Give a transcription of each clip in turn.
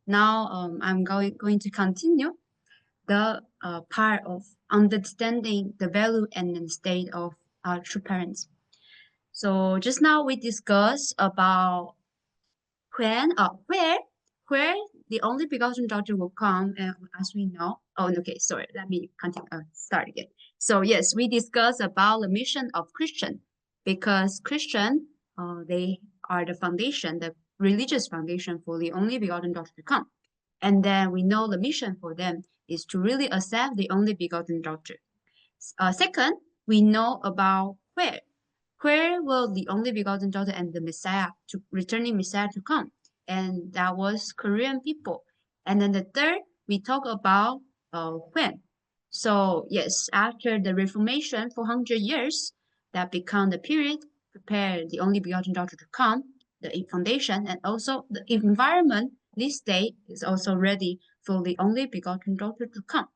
Now I'm going to continue the part of understanding the value and the state of our true parents. So just now we discussed about where the only begotten daughter will come, as we know. Oh, okay, sorry. Let me continue. Start again. So yes, we discussed about the mission of Christian, because Christian, they are the foundation, the religious foundation for the only begotten daughter to come. And then we know the mission for them is to really accept the only begotten daughter. Second, we know about where will the only begotten daughter and the Messiah, to returning Messiah, to come, and that was Korean people. And then the third, we talk about when. So yes, after the Reformation, 400 years, that become the period prepare the only begotten daughter to come, the foundation, and also the environment. This day is also ready for the only begotten daughter to come.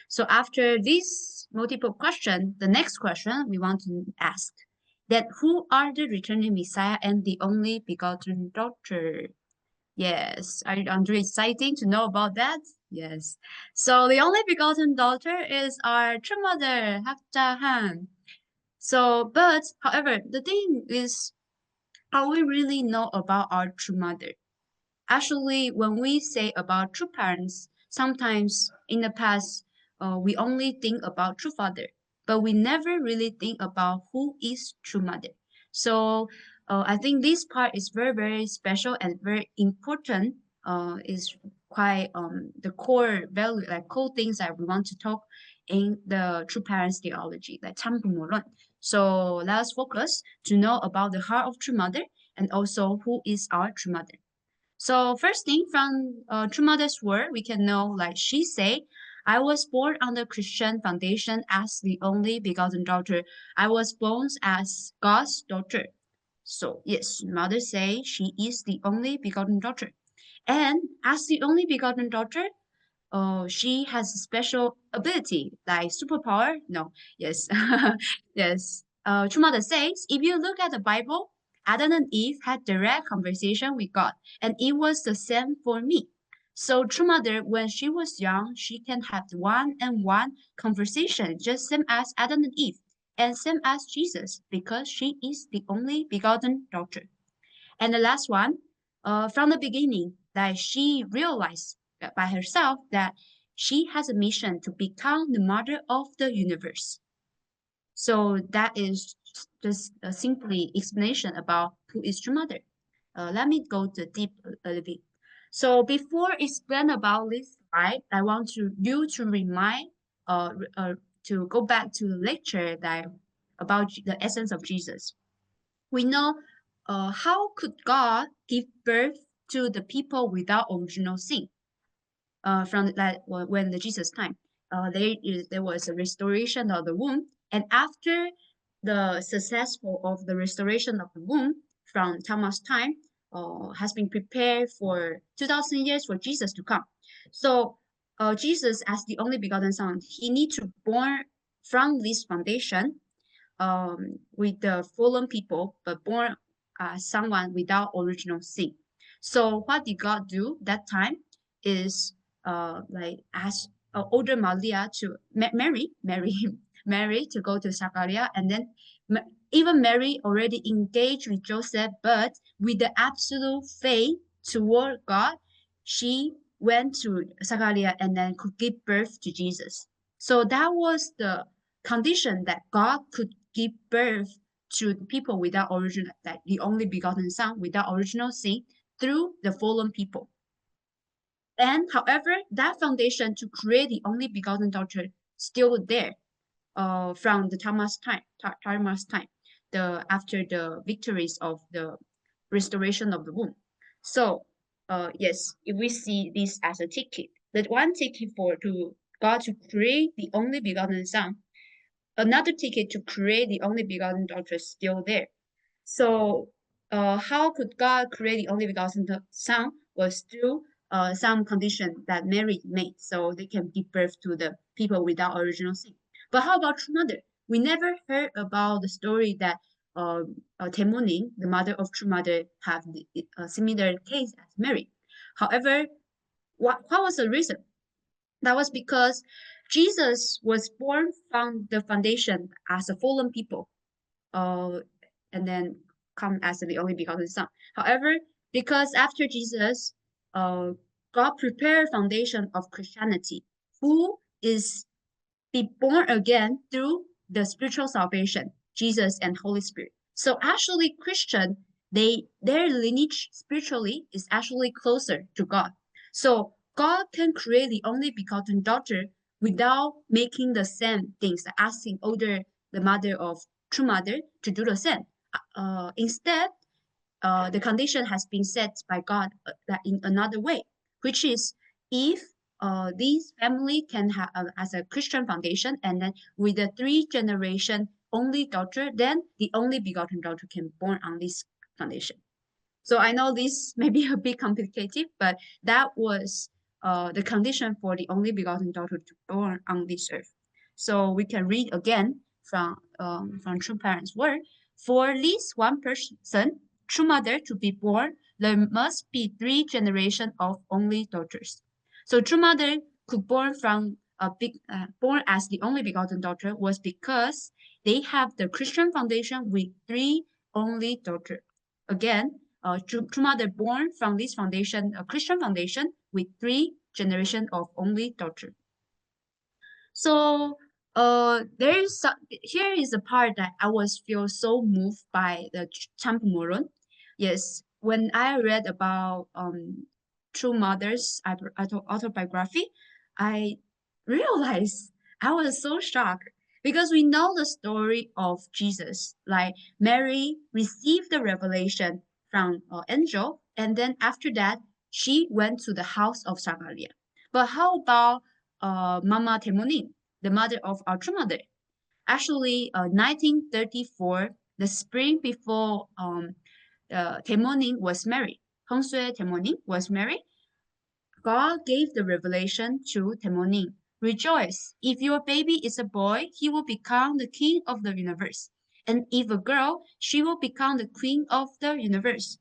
So after this multiple question, the next question we want to ask, that who are the returning Messiah and the only begotten daughter? Yes, aren't you exciting to know about that? Yes. So the only begotten daughter is our true mother, Haftahan. So, but however, the thing is, how we really know about our true mother? Actually, when we say about true parents, sometimes in the past, we only think about true father, but we never really think about who is true mother. So I think this part is very, very special and very important. Is quite the core value, like core things that we want to talk in the true parents theology, like 참부모론. So let us focus to know about the heart of true mother and also who is our true mother. So first thing from True Mother's word, we can know, like she say, I was born on the Christian foundation as the only begotten daughter. I was born as God's daughter. So yes, mother say she is the only begotten daughter. And as the only begotten daughter, she has a special ability, like superpower. No, yes, yes. True Mother says, if you look at the Bible, Adam and Eve had direct conversation with God, and it was the same for me. So True Mother, when she was young, she can have one-on-one conversation, just same as Adam and Eve, and same as Jesus, because she is the only begotten daughter. And the last one, from the beginning, that she realized by herself that she has a mission to become the mother of the universe. So that is just a simply explanation about who is true mother. Let me go to deep a little bit. So before explain about this slide, I want you to remind, to go back to the lecture that about the essence of Jesus. We know, how could God give birth to the people without original sin? From that when the Jesus time, there was a restoration of the womb, and after the successful of the restoration of the womb from Thomas' time, has been prepared for 2,000 years for Jesus to come. So Jesus, as the only begotten Son, he need to born from this foundation, with the fallen people, but born someone without original sin. So what did God do that time is, like ask older Maria to Mary, Mary to go to Zachariah, and then even Mary already engaged with Joseph, but with the absolute faith toward God, she went to Zachariah and then could give birth to Jesus. So that was the condition that God could give birth to the people without original, like the only begotten Son without original sin, through the fallen people. And however, that foundation to create the only begotten daughter still there, from the Thomas time, the after the victories of the restoration of the womb. So, yes, if we see this as a ticket, that one ticket for to God to create the only begotten Son, another ticket to create the only begotten daughter is still there. So, how could God create the only begotten Son? Was through some condition that Mary made, so they can give birth to the people without original sin. But how about True Mother? We never heard about the story that Temuning, the mother of True Mother, have a similar case as Mary. However, What was the reason? That was because Jesus was born from the foundation as a fallen people, uh, and then come as the only begotten Son. However, because after Jesus, God prepared foundation of Christianity, who is be born again through the spiritual salvation, Jesus and Holy Spirit. So actually, Christian, their lineage spiritually is actually closer to God. So God can create the only begotten daughter without making the same things, like asking older the mother of true mother to do the same. Instead, the condition has been set by God that in another way, which is if these family can have as a Christian foundation, and then with the 3 generation only daughter, then the only begotten daughter can born on this foundation. So I know this may be a bit complicated, but that was the condition for the only begotten daughter to born on this earth. So we can read again from True Parents' word. For at least one person, true mother, to be born, there must be 3 generations of only daughters. So true mother could born from born as the only begotten daughter was because they have the Christian foundation with 3 only daughters. Again, true mother born from this foundation, a Christian foundation with 3 generations of only daughter. So there is here is the part that I was feel so moved by the Champumoron. Yes, when I read about True Mother's autobiography, I realized I was so shocked because we know the story of Jesus. Like Mary received the revelation from an angel, and then after that, she went to the house of Zachariah. But how about Mama Temonin, the mother of our true mother? Actually, 1934, the spring before Temonin was married, Hongsue Temonin was married, God gave the revelation to Temonin. Rejoice, if your baby is a boy, he will become the king of the universe. And if a girl, she will become the queen of the universe.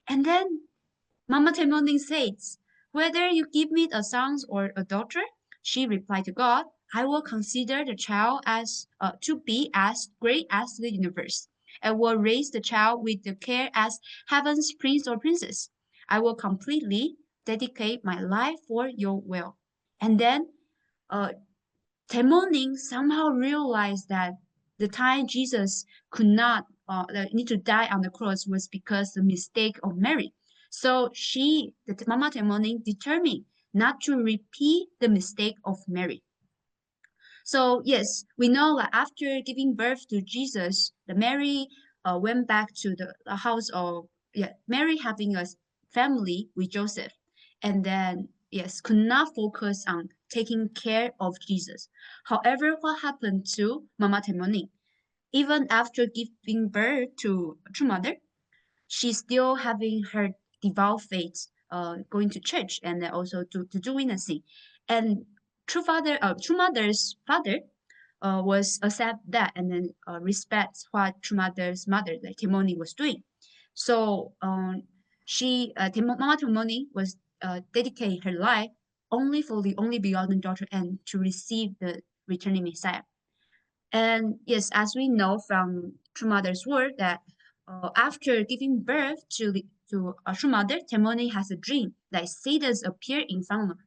And then Mama Temonin says, whether you give me a son or a daughter, she replied to God, I will consider the child as to be as great as the universe, and will raise the child with the care as heaven's prince or princess. I will completely dedicate my life for your will. And then uh, Temoning somehow realized that the time Jesus could not need to die on the cross was because the mistake of Mary. So the Mama Temoning, determined not to repeat the mistake of Mary. So yes, we know that after giving birth to Jesus, the Mary went back to the house of Mary having a family with Joseph, and then yes, could not focus on taking care of Jesus. However, what happened to Mama Temoni? Even after giving birth to True Mother, she's still having her devout faith, going to church and then also to do witnessing. And True Mother's father was accept that and then respect what True Mother's mother, like Timoni, was doing. So Mama Timoni was dedicate her life only for the only begotten daughter and to receive the returning Messiah. And yes, as we know from True Mother's word that after giving birth to a True Mother, Temoni has a dream that Satan appear in front of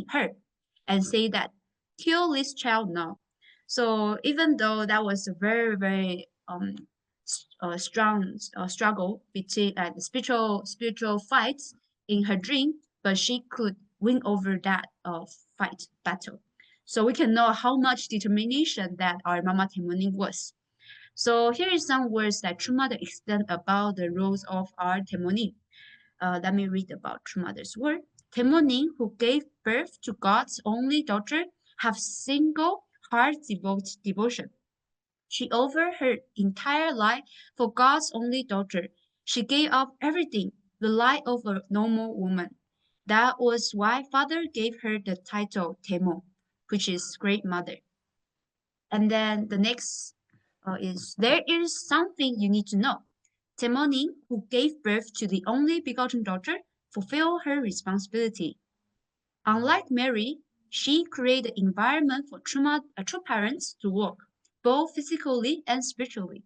her and say that kill this child now. So even though that was a very very strong struggle between the spiritual fights in her dream, but she could win over that fight battle. So we can know how much determination that our Mama Temuning was. So here is some words that True Mother explained about the roles of our Temuning. Let me read about True Mother's word. Temuning, who gave birth to God's only daughter, have single heart devotion. She offered her entire life for God's only daughter. She gave up everything, the life of a normal woman. That was why Father gave her the title Temo, which is Great Mother. And then the next is there is something you need to know. Temoni, who gave birth to the only begotten daughter, fulfilled her responsibility. Unlike Mary, she created the environment for true parents to work, both physically and spiritually.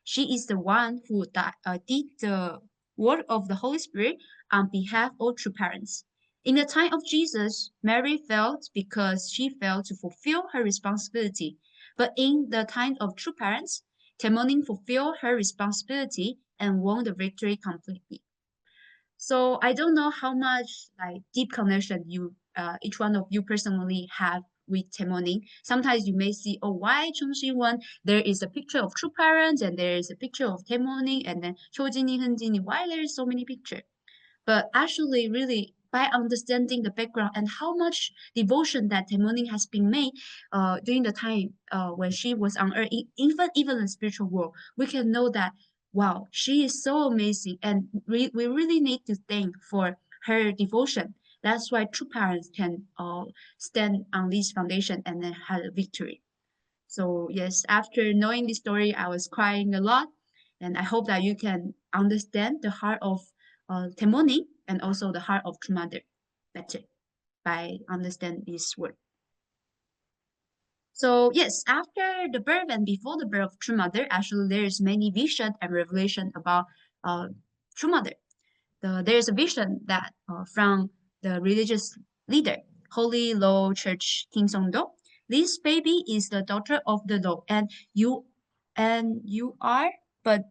She is the one who did the work of the Holy Spirit on behalf of true parents. In the time of Jesus, Mary failed because she failed to fulfill her responsibility. But in the time of true parents, Temonin fulfilled her responsibility and won the victory completely. So I don't know how much like deep connection you each one of you personally have with Temoning. Sometimes you may see, oh, why Chongxi one? There is a picture of true parents and there is a picture of Temoning and then Chojini, Henjini. Why there is so many pictures? But actually, really, by understanding the background and how much devotion that Temoning has been made during the time when she was on earth, even in the spiritual world, we can know that, wow, she is so amazing. And we really need to thank for her devotion. That's why true parents can stand on this foundation and then have a victory. So yes, after knowing this story, I was crying a lot, and I hope that you can understand the heart of Temoni and also the heart of True Mother better by understand this word. So yes, after the birth and before the birth of True Mother, actually there is many vision and revelation about uh, True Mother. There is a vision that from the religious leader, Holy Law Church King Songdo. This baby is the daughter of the law, and you are, but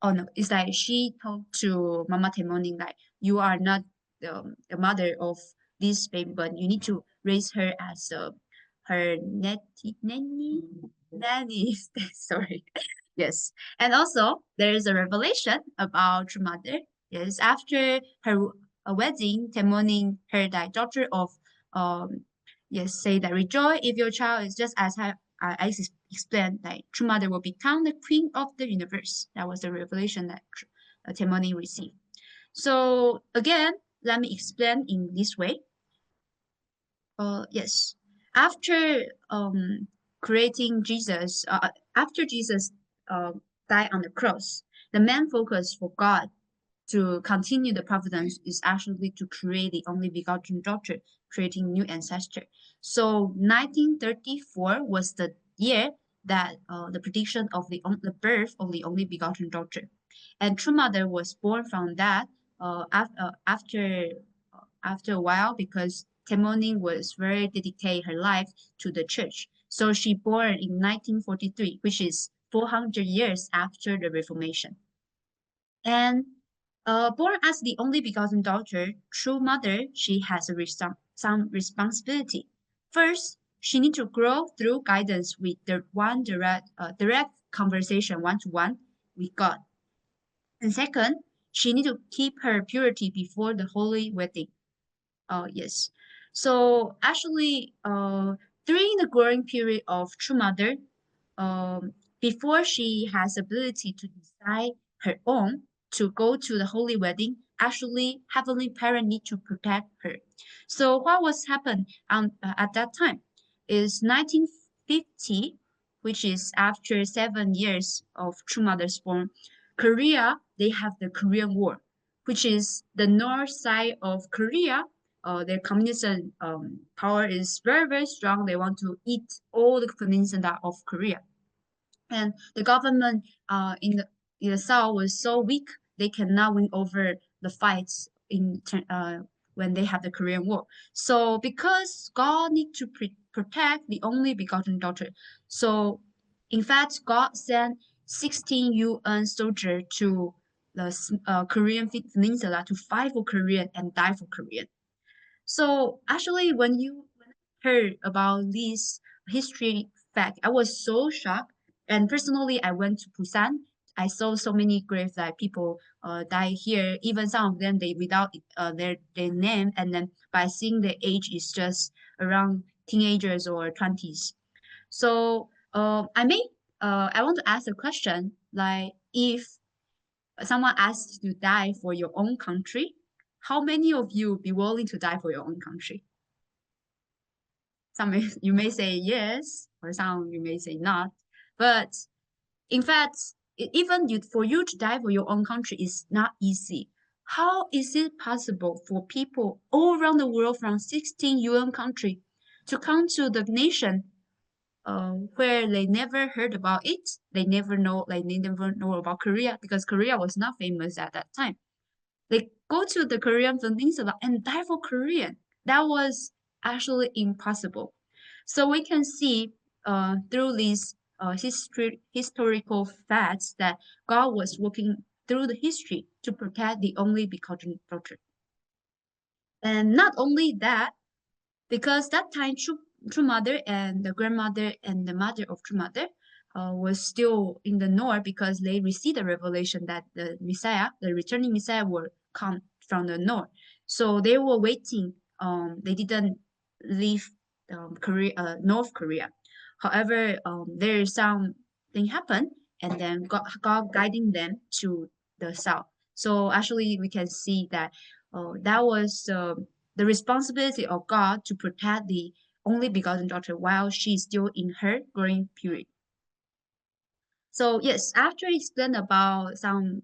oh no, it's like she told to Mama Temoning like you are not the mother of this baby, but you need to raise her as her nanny. Sorry. Yes. And also, there is a revelation about her mother. Yes, after her wedding, Temoning, her daughter of, um, yes, say that rejoice if your child is just as I explained, like true mother will become the queen of the universe. That was the revelation that Temoning received. So again, let me explain in this way. Yes, after creating Jesus, after Jesus died on the cross, the main focus for God to continue the providence is actually to create the only begotten daughter, creating new ancestor. So 1934 was the year that the prediction of the birth of the only begotten daughter, and True Mother was born from that after a while because Temoning was very dedicated her life to the church. So she born in 1943, which is 400 years after the Reformation. And born as the only begotten daughter, true mother, she has some responsibility. First, she needs to grow through guidance with the direct conversation one to one with God. And second, she needs to keep her purity before the holy wedding. Yes. So actually, during the growing period of true mother, um, before she has ability to decide her own to go to the holy wedding, actually heavenly parent need to protect her. So what was happened at that time is 1950, which is after 7 years of true mother's born, Korea, they have the Korean War, which is the north side of Korea. Their communism power is very, very strong. They want to eat all the peninsula of Korea. And the government in the south was so weak they cannot win over the fights when they have the Korean War. So because God need to protect the only begotten daughter, so in fact God sent 16 UN soldiers to the Korean peninsula to fight for Korean and die for Korean. So actually, when you heard about this history fact, I was so shocked. And personally, I went to Busan. I saw so many graves that people die here. Even some of them they without their name, and then by seeing the age is just around teenagers or 20s. So I want to ask a question like if someone asks you to die for your own country, how many of you be willing to die for your own country? Some you may say yes, or some you may say not. But in fact, even for you to die for your own country is not easy. How is it possible for people all around the world from 16 UN countries to come to the nation where they never heard about it? They never know, like they never know about Korea because Korea was not famous at that time. They go to the Korean peninsula and die for Korean. That was actually impossible. So we can see through these historical facts that God was working through the history to protect the only begotten daughter. And not only that, because that time true mother and the grandmother and the mother of true mother was still in the north because they received the revelation that the Messiah, the returning Messiah, will come from the north. So they were waiting. They didn't leave North Korea. However, there is something happened, and then God guiding them to the south. So actually, we can see that that was the responsibility of God to protect the only begotten daughter while she is still in her growing period. So yes, after I explain about some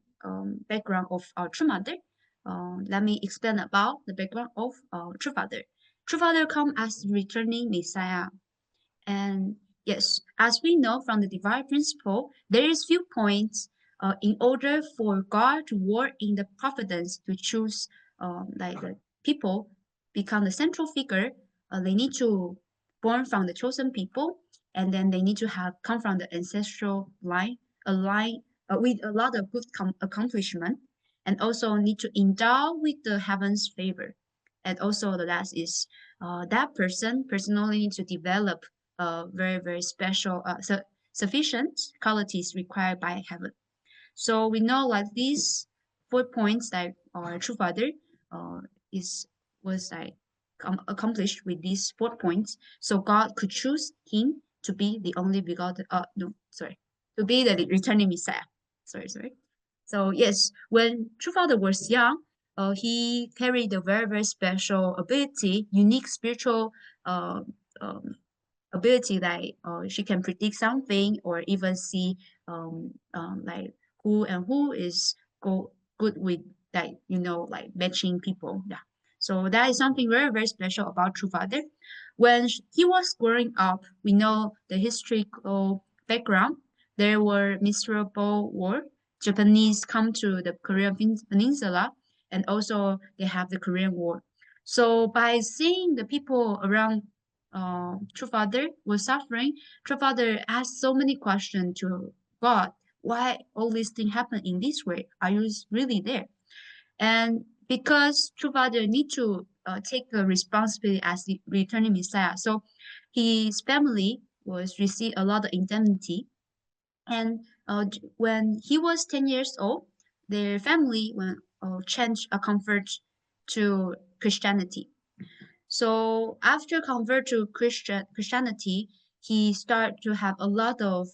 background of our true mother, let me explain about the background of true father. True father come as returning Messiah, and yes, as we know from the divine principle, there is few points in order for God to work in the providence to choose like the people become the central figure. They need to born from the chosen people, and then they need to have come from the ancestral line, a line with a lot of good accomplishment, and also need to endow with the heaven's favor. And also the last is that person personally need to develop very special sufficient qualities required by heaven. So we know like these 4 points that our true father uh, is was like accomplished with these 4 points. So God could choose him to be the only begotten. No, sorry, to be the returning Messiah. Sorry. So yes, when true father was young, he carried a very special ability, unique spiritual uh, um, ability that she can predict something or even see like who and who is good with that like matching people. Yeah, so that is something very special about true father. When he was growing up, we know the historical background. There were miserable war. Japanese come to the Korean peninsula, and also they have the Korean War. So by seeing the people around true father was suffering, true father asked so many questions to God. Why all these things happen in this way? Are you really there? And because true father need to take the responsibility as the returning Messiah, so his family was receive a lot of indemnity. And when he was 10 years old, their family went changed a convert to Christianity. So after convert to Christianity, he started to have a lot of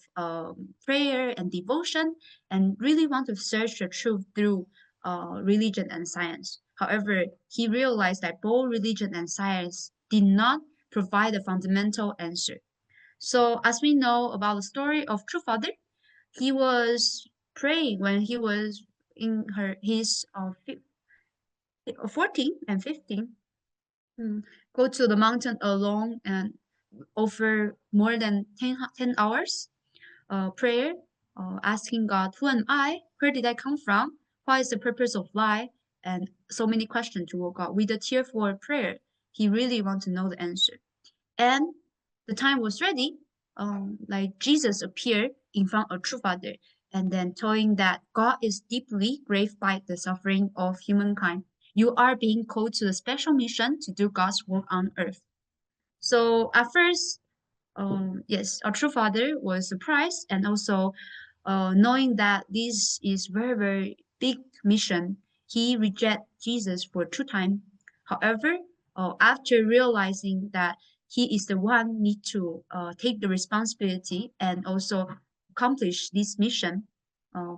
prayer and devotion, and really want to search the truth through religion and science. However, he realized that both religion and science did not provide a fundamental answer. So as we know about the story of True Father, he was praying when he was in his 14 and 15. Mm. Go to the mountain alone and offer more than 10 hours prayer, asking God, who am I? Where did I come from? What is the purpose of life? And so many questions to God. With a tearful prayer, he really wants to know the answer. And the time was ready. Like Jesus appeared in front of true father, and then telling that God is deeply grieved by the suffering of humankind. You are being called to a special mission to do God's work on earth. So at first, yes, our true father was surprised, and also knowing that this is very big mission, he reject Jesus for 2 times. However, after realizing that he is the one need to take the responsibility and also accomplish this mission, uh,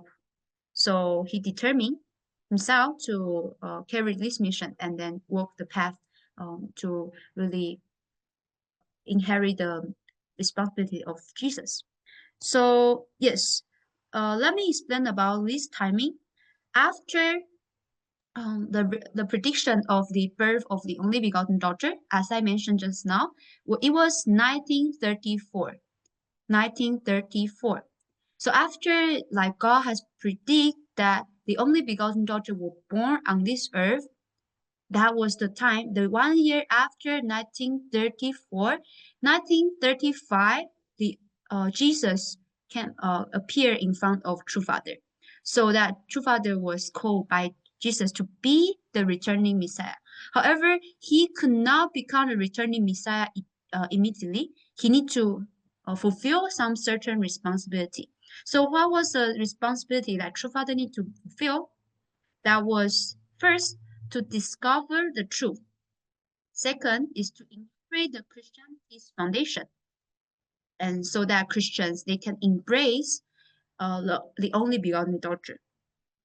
so he determined himself to carry this mission and then walk the path to really inherit the responsibility of Jesus. So yes, let me explain about this timing. After the prediction of the birth of the only begotten daughter, as I mentioned just now, it was 1934. 1934. So after like God has predicted that the only begotten daughter will born on this earth, that was the time, the 1 year after 1934, 1935, the Jesus can appear in front of True Father. So that True Father was called by Jesus to be the returning Messiah. However, he could not become a returning Messiah immediately. He need to fulfill some certain responsibility. So what was the responsibility that True Father need to fulfill? That was first to discover the truth. Second is to integrate the Christianity's foundation, and so that Christians they can embrace the only begotten daughter.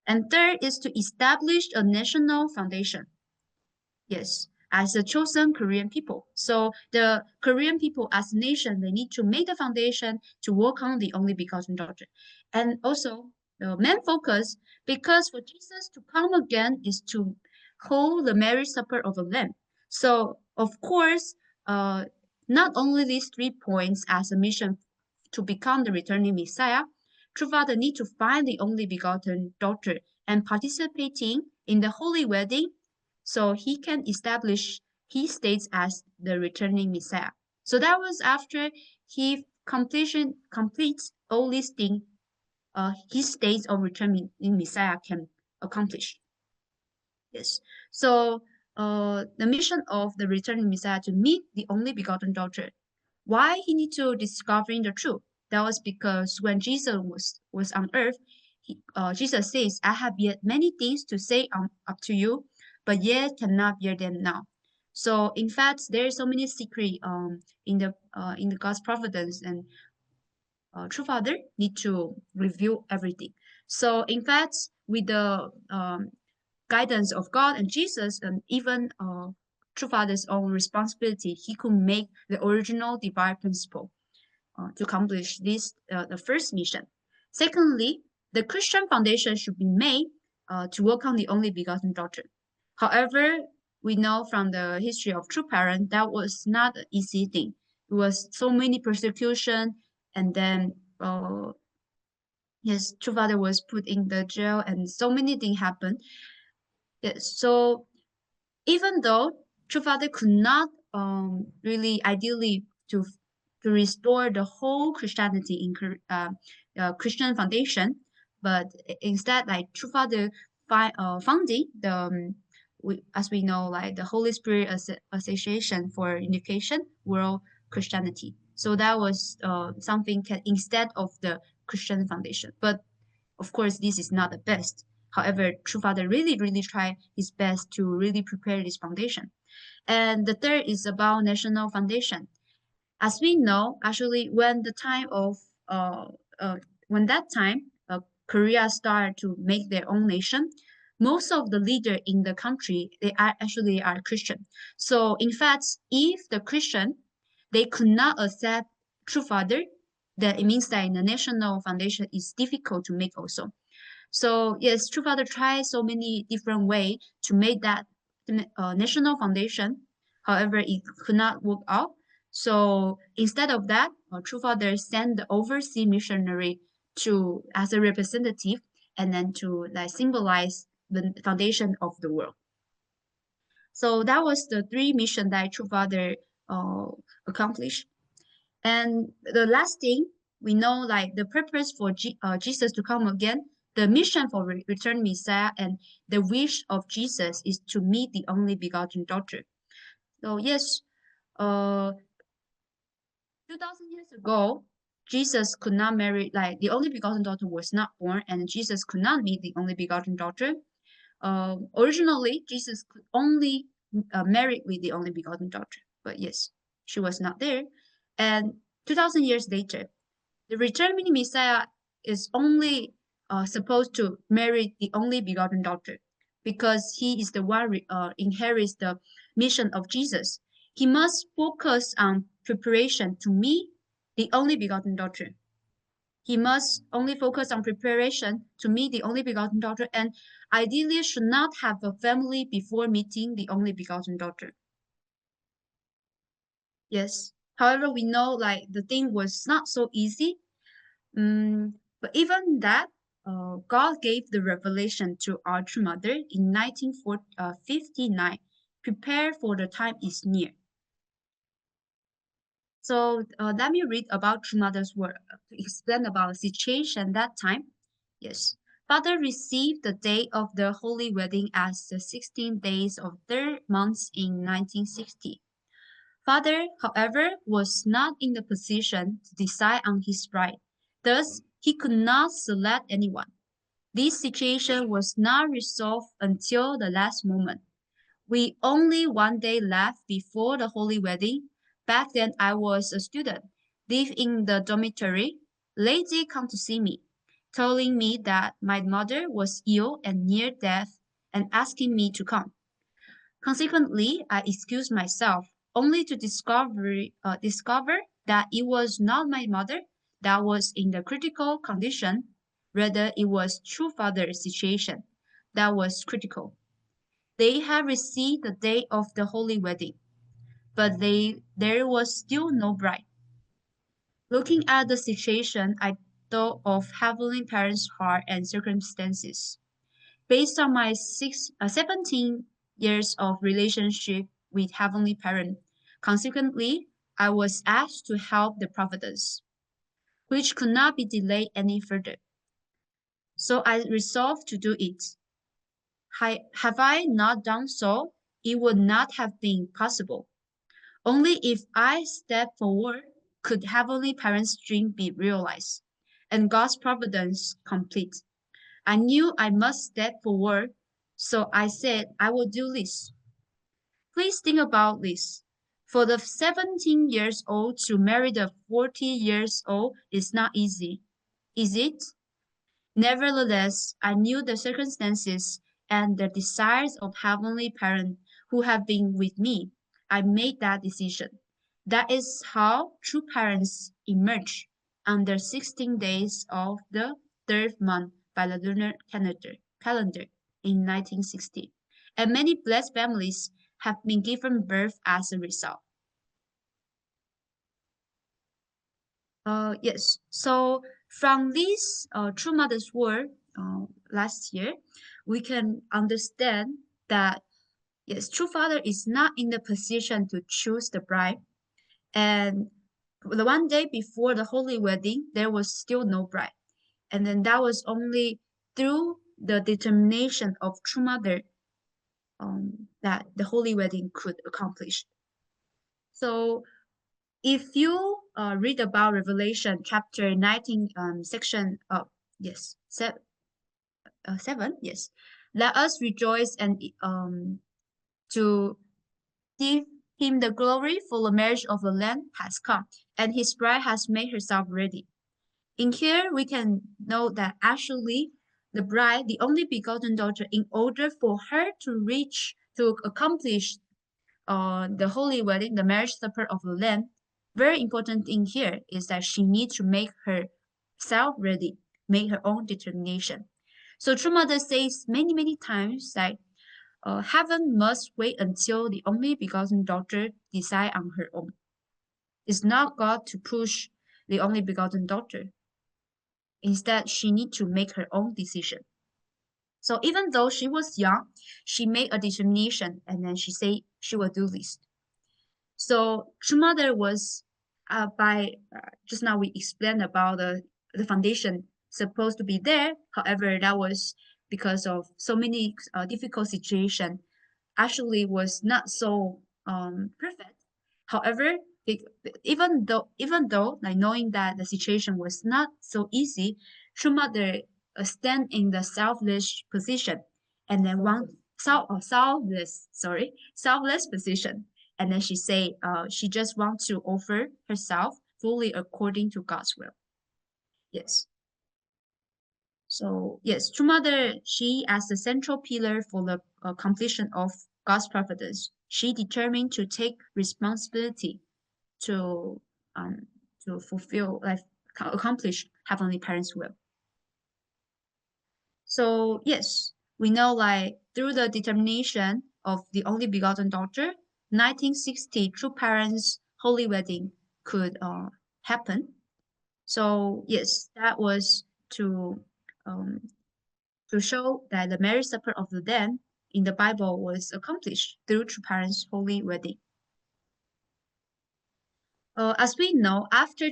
And third is to establish a national foundation. Yes, as a chosen Korean people. So the Korean people as a nation, they need to make the foundation to work on the only begotten daughter. And also the main focus, because for Jesus to come again is to hold the marriage supper of the Lamb. So of course, uh, not only these 3 points as a mission to become the returning Messiah, true father need to find the only begotten daughter and participating in the holy wedding so he can establish his states as the returning Messiah. So that was after he completes all these things, his states of returning Messiah can accomplish. Yes. So the mission of the returning Messiah to meet the only begotten daughter. Why he need to discovering the truth? That was because when Jesus was on earth, Jesus says, "I have yet many things to say up to you, but yet cannot bear them now." So in fact, there is so many secret in the God's providence, and True Father need to reveal everything. So in fact, with the guidance of God and Jesus, and even True Father's own responsibility, he could make the original divine principle to accomplish this the first mission. Secondly, the Christian foundation should be made to work on the only begotten daughter. However, we know from the history of true parent that was not an easy thing. It was so many persecution, and then yes, true father was put in the jail, and so many things happened. Yes, so even though true father could not really ideally to restore the whole Christianity in Christian foundation, but instead like true father founding the as we know like the Holy Spirit Association for Education World Christianity. So that was something instead of the Christian foundation, but of course, this is not the best. However, True Father really, really tried his best to really prepare this foundation. And the third is about national foundation. As we know, actually, when the time of when that time Korea started to make their own nation, most of the leader in the country they are actually are Christian. So in fact, if the Christian they could not accept True Father, then it means that in the national foundation is difficult to make also. So yes, True Father tried so many different way to make that national foundation. However, it could not work out. So instead of that, True Father sent the overseas missionary to as a representative, and then to like symbolize the foundation of the world. So that was the 3 mission that True Father uh, accomplished. And the last thing we know, like the purpose for Jesus to come again, the mission for return Messiah, and the wish of Jesus is to meet the only begotten daughter. So yes, 2,000 years ago, Jesus could not marry, like the only begotten daughter was not born, and Jesus could not meet the only begotten daughter. Originally, Jesus could only marry with the only begotten daughter, but yes, she was not there. And 2,000 years later, the returning Messiah is only supposed to marry the only begotten daughter because he is the one inherits the mission of Jesus. He must focus on preparation to meet the only begotten daughter. He must only focus on preparation to meet the only begotten daughter, and ideally should not have a family before meeting the only begotten daughter. Yes. However, we know like the thing was not so easy. But even that, God gave the revelation to our true mother in 1959. Prepare for the time is near. So let me read about True Mother's word to explain about the situation that time. Yes. Father received the day of the holy wedding as the 16 days of third month in 1960. Father, however, was not in the position to decide on his bride. Thus, he could not select anyone. This situation was not resolved until the last moment. We only one day left before the holy wedding. Back then I was a student, live in the dormitory. Lady come to see me, telling me that my mother was ill and near death and asking me to come. Consequently, I excused myself, only to discover that it was not my mother that was in the critical condition, rather it was true father's situation that was critical. They had received the day of the holy wedding, but there was still no bride. Looking at the situation, I thought of Heavenly Parents' heart and circumstances. Based on my 17 years of relationship with Heavenly Parent, consequently, I was asked to help the providence, which could not be delayed any further. So I resolved to do it. Have I not done so, it would not have been possible. Only if I step forward could Heavenly Parent's dream be realized and God's providence complete. I knew I must step forward, so I said I will do this. Please think about this. For the 17 years old to marry the 40 years old is not easy, is it? Nevertheless, I knew the circumstances and the desires of Heavenly Parent who have been with me. I made that decision. That is how true parents emerge on the 16 days of the third month by the lunar calendar in 1960. And many blessed families have been given birth as a result. Yes. So from this True Mother's Word last year, we can understand that yes, True Father is not in the position to choose the bride. And the one day before the holy wedding, there was still no bride. And then that was only through the determination of True Mother that the holy wedding could accomplish. So if you read about Revelation chapter 19, section yes, 7, yes, let us rejoice and to give him the glory, for the marriage of the Lamb has come, and his bride has made herself ready. In here, we can know that actually the bride, the only begotten daughter, in order for her to accomplish the holy wedding, the marriage supper of the Lamb, very important thing here is that she needs to make herself ready, make her own determination. So True Mother says many, many times that heaven must wait until the only begotten daughter decide on her own. It's not God to push the only begotten daughter. Instead, she needs to make her own decision. So even though she was young, she made a determination and then she said she will do this. So True Mother was by just now we explained about the foundation supposed to be there. However, that was because of so many difficult situation. Actually, was not so perfect. However, it, even though like knowing that the situation was not so easy, True Mother stand in the selfless position and then selfless position, and then she say she just wants to offer herself fully according to God's will. Yes. So yes, True Mother, she as the central pillar for the completion of God's providence, she determined to take responsibility to um to fulfill like accomplish Heavenly Parent's will. So yes, we know like through the determination of the only begotten daughter, 1960 true parents' holy wedding could happen. So yes, that was um, to show that the marriage supper of the Lamb in the Bible was accomplished through true parents' holy wedding. As we know, after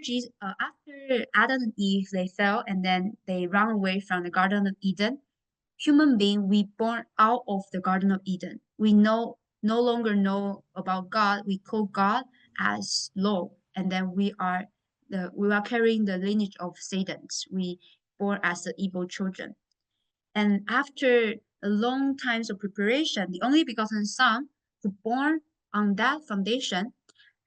Adam and Eve they fell and then they ran away from the Garden of Eden, human being we born out of the Garden of Eden. We no longer know about God. We call God as Lord, and then we are carrying the lineage of Satan's. We born as the evil children. And after a long times of preparation, the only begotten Son was born on that foundation,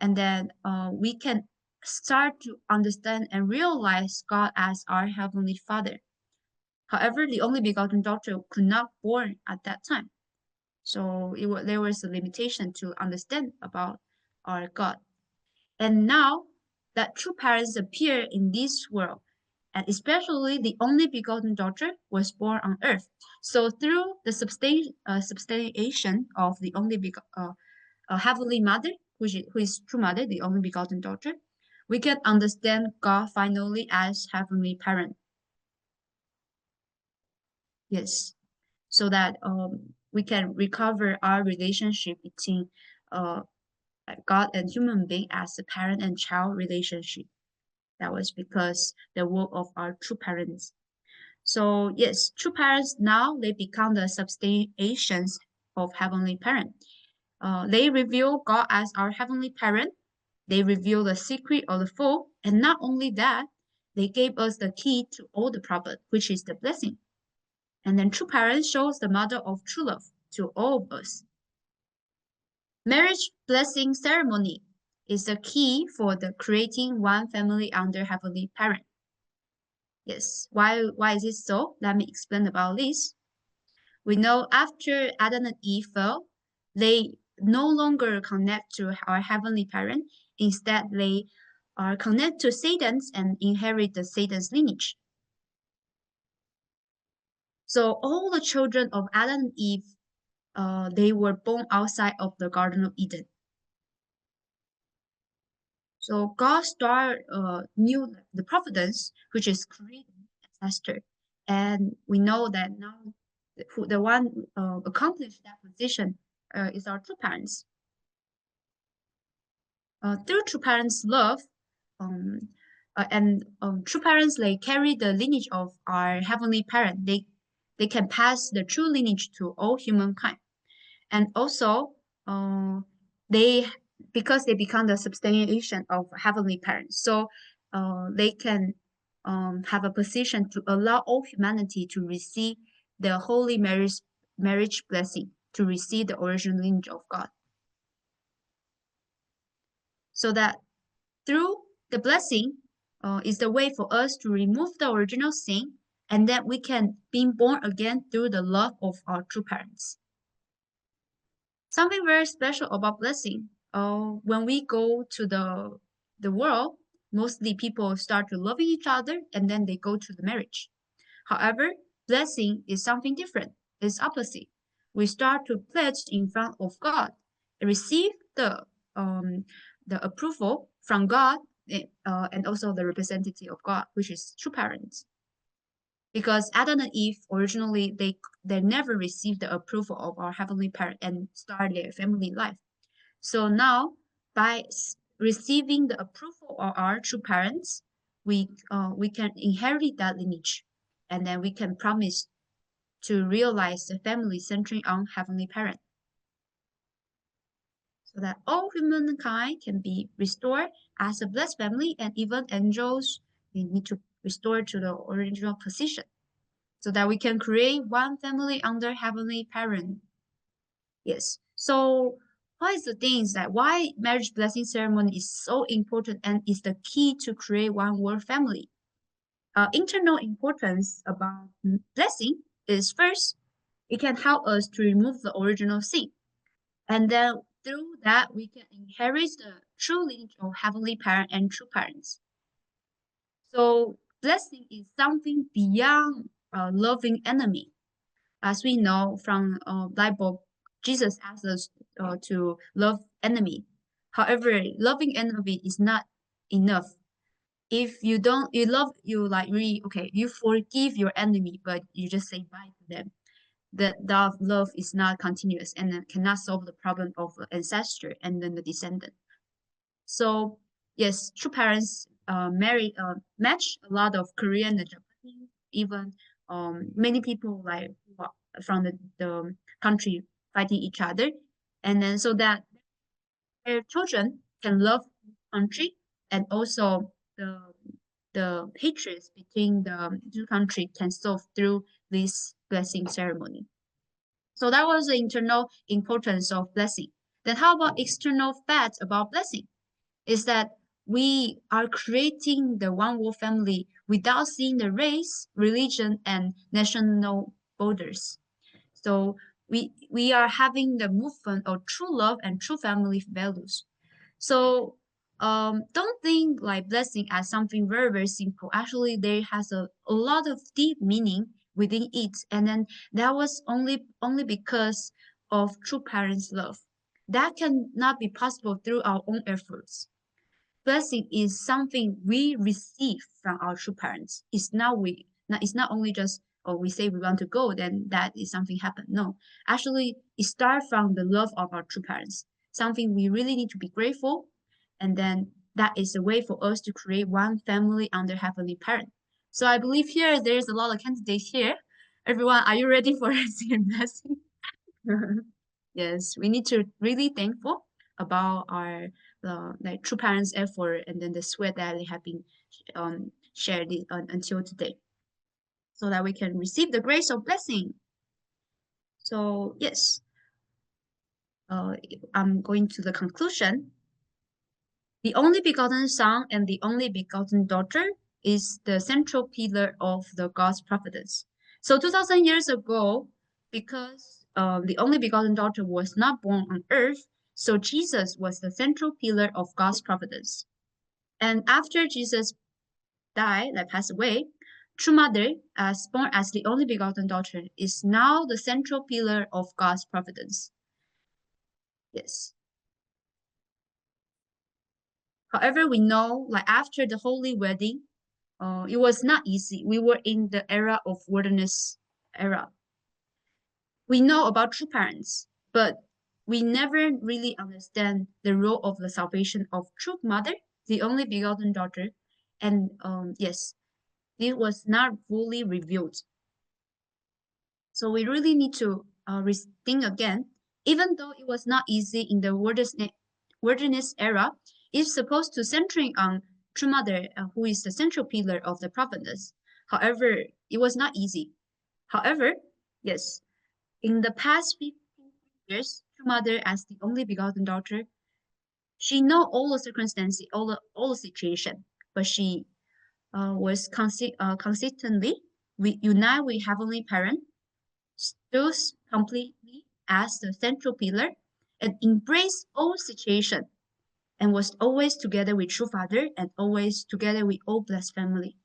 and then we can start to understand and realize God as our Heavenly Father. However, the only begotten daughter could not born at that time. So there was a limitation to understand about our God. And now that true parents appear in this world, and especially the only begotten daughter was born on earth. So through the substantiation of the only heavenly mother, who is true mother, the only begotten daughter, we can understand God finally as heavenly parent. Yes, so that we can recover our relationship between God and human being as a parent and child relationship. That was because the work of our true parents. So yes, true parents now they become the substantiations of heavenly parent. They reveal God as our heavenly parent. They reveal the secret of the fold, and not only that, they gave us the key to all the prophet, which is the blessing. And then true parents shows the mother of true love to all of us. Marriage blessing ceremony is the key for the creating one family under heavenly parent. Yes, why is it so? Let me explain about this. We know after Adam and Eve fell, they no longer connect to our heavenly parent. Instead, they are connected to Satan's and inherit the Satan's lineage. So all the children of Adam and Eve, they were born outside of the Garden of Eden. So God started knew the providence, which is creating ancestor, and we know that now the one accomplished that position is our true parents. Through true parents' love, um, true parents they carry the lineage of our heavenly parent. They can pass the true lineage to all humankind, and also they because they become the substantiation of heavenly parents, so they can have a position to allow all humanity to receive the holy marriage blessing, to receive the original lineage of God, so that through the blessing is the way for us to remove the original sin, and then we can be born again through the love of our true parents. Something very special about blessing. When we go to the world, mostly people start to loving each other and then they go to the marriage. However, blessing is something different. It's opposite. We start to pledge in front of God, receive the approval from God, and also the representative of God, which is true parents. Because Adam and Eve originally they never received the approval of our heavenly parent and start their family life. So now by receiving the approval of our true parents, we can inherit that lineage, and then we can promise to realize the family centering on heavenly parent, so that all humankind can be restored as a blessed family, and even angels they need to restore to the original position, so that we can create one family under heavenly parent. Yes. So what is the things that why marriage blessing ceremony is so important and is the key to create one world family? Internal importance about blessing is first, it can help us to remove the original sin. And then through that, we can inherit the true lineage of heavenly parent and true parents. So blessing is something beyond loving enemy. As we know from Bible, Jesus asks us to love enemy. However, loving enemy is not enough. If you don't, you love, you like really, okay, you forgive your enemy, but you just say bye to them. That love is not continuous and cannot solve the problem of the ancestor and then the descendant. So yes, true parents match a lot of Korean and Japanese, even many people like from the country fighting each other, and then so that their children can love country and also the hatreds between the two countries can solve through this blessing ceremony. So that was the internal importance of blessing. Then how about external facts about blessing? Is that we are creating the one world family without seeing the race, religion, and national borders. So we are having the movement of true love and true family values. So don't think like blessing as something very, very simple. Actually, there has a lot of deep meaning within it. And then that was only because of true parents' love. That cannot be possible through our own efforts. Blessing is something we receive from our true parents. It's not only just oh we say we want to go, then that is something happen. No. Actually it starts from the love of our true parents. Something we really need to be grateful. And then that is a way for us to create one family under heavenly parent. So I believe here there's a lot of candidates here. Everyone, are you ready for receiving blessing? Yes, we need to really thankful about our like true parents' effort and then the sweat that they have been shared until today, so that we can receive the grace of blessing. So yes, uh, I'm going to the conclusion. The only begotten Son and the only begotten daughter is the central pillar of the God's providence. So 2000 years ago, because the only begotten daughter was not born on earth, so Jesus was the central pillar of God's providence. And after Jesus died, like passed away, True Mother, as born as the only begotten daughter, is now the central pillar of God's providence. Yes. However, we know, like after the holy wedding, it was not easy. We were in the era of wilderness era. We know about true parents, but we never really understand the role of the salvation of true mother, the only begotten daughter. And yes, it was not fully revealed. So we really need to think again. Even though it was not easy in the wilderness era, it's supposed to centering on True Mother, who is the central pillar of the providence. However, it was not easy. However, yes, in the past 15 years, True Mother, as the only begotten daughter, she know all the circumstances, all the situation, but she was consistently unite with Heavenly Parent, stood completely as the central pillar, and embraced all situation, and was always together with True Father and always together with all blessed family.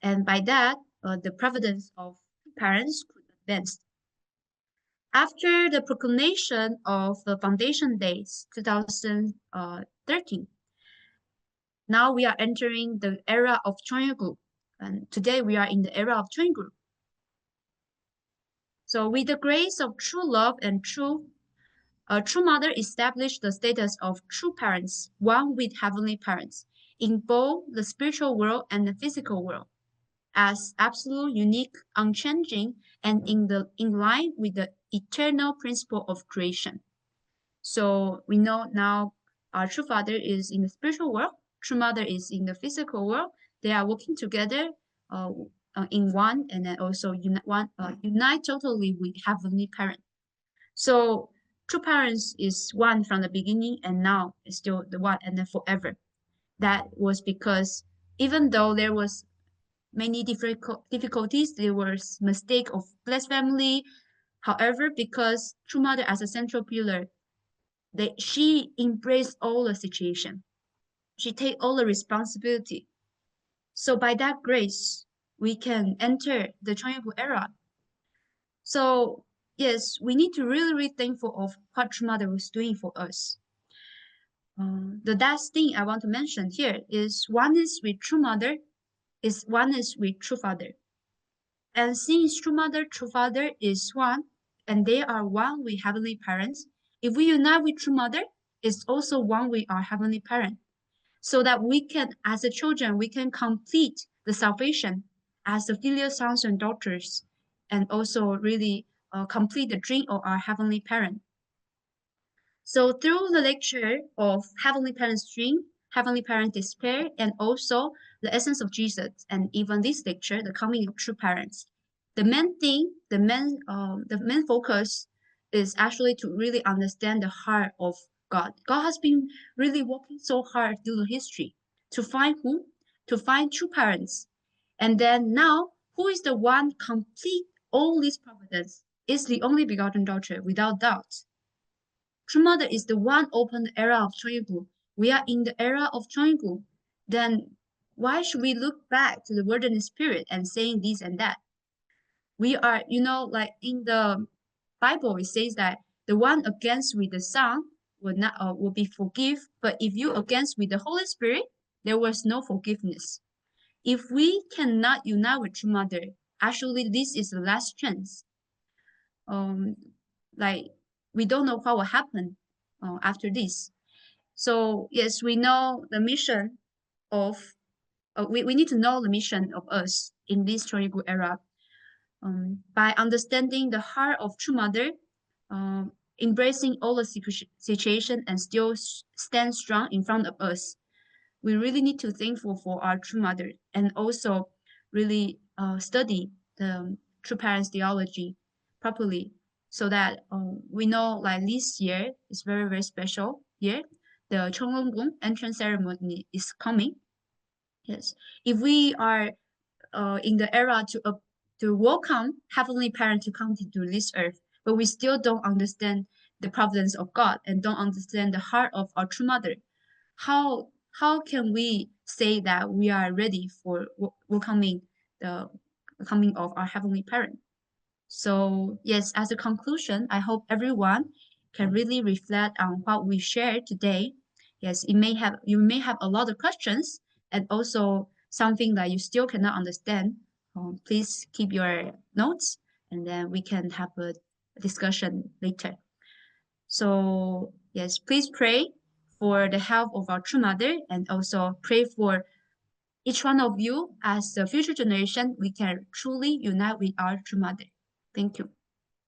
And by that, the providence of parents could advance. After the proclamation of the foundation dates, 2013, now we are entering the era of Cheongju, and today we are in the era of Cheongju. So with the grace of true love and true mother established the status of true parents, one with heavenly parents, in both the spiritual world and the physical world, as absolute, unique, unchanging, and in line with the eternal principle of creation. So we know now our true father is in the spiritual world, true mother is in the physical world. They are working together in one, and then also unite totally with heavenly parent. So true parents is one from the beginning, and now is still the one, and then forever. That was because even though there was many difficulties, there was mistake of blessed family. However, because true mother as a central pillar, she embraced all the situation. She take all the responsibility. So by that grace, we can enter the triumphal era. So yes, we need to really, really thankful of what True Mother was doing for us. The last thing I want to mention here is oneness with True Mother is oneness with True Father. And since True Mother, True Father is one, and they are one with Heavenly Parents, if we unite with True Mother, it's also one with our Heavenly Parent. So that we can, as the children, we can complete the salvation as the filial sons and daughters, and also really complete the dream of our Heavenly Parent. So through the lecture of Heavenly Parent's dream, Heavenly Parent despair, and also the essence of Jesus, and even this lecture, the coming of true parents, the main thing, the main focus is actually to really understand the heart of God. God has been really working so hard through the history to find who? To find true parents. And then now, who is the one complete all these providence? Is the only begotten daughter, without doubt. True Mother is the one open the era of triangle. We are in the era of triangle. Then why should we look back to the wilderness period and saying this and that? We are, like in the Bible, it says that the one against with the Son will be forgive, but if you against with the Holy Spirit, there was no forgiveness. If we cannot unite with True Mother, actually this is the last chance. Like we don't know what will happen after this. So yes, we know the mission of we need to know the mission of us in this triangle era by understanding the heart of True Mother, embracing all the situation and still stand strong in front of us. We really need to thankful for our True Mother and also really study the True Parents theology properly so that we know like this year is very, very special year. The Cheonggong entrance ceremony is coming. Yes. If we are in the era to welcome Heavenly Parent to come to this earth, but we still don't understand the providence of God and don't understand the heart of our True Mother, how can we say that we are ready for welcoming the coming of our Heavenly Parent? So yes, as a conclusion, I hope everyone can really reflect on what we shared today. Yes, you may have a lot of questions and also something that you still cannot understand. Please keep your notes and then we can have a discussion later. So yes, please pray for the health of our True Mother and also pray for each one of you as the future generation, we can truly unite with our True Mother. Thank you.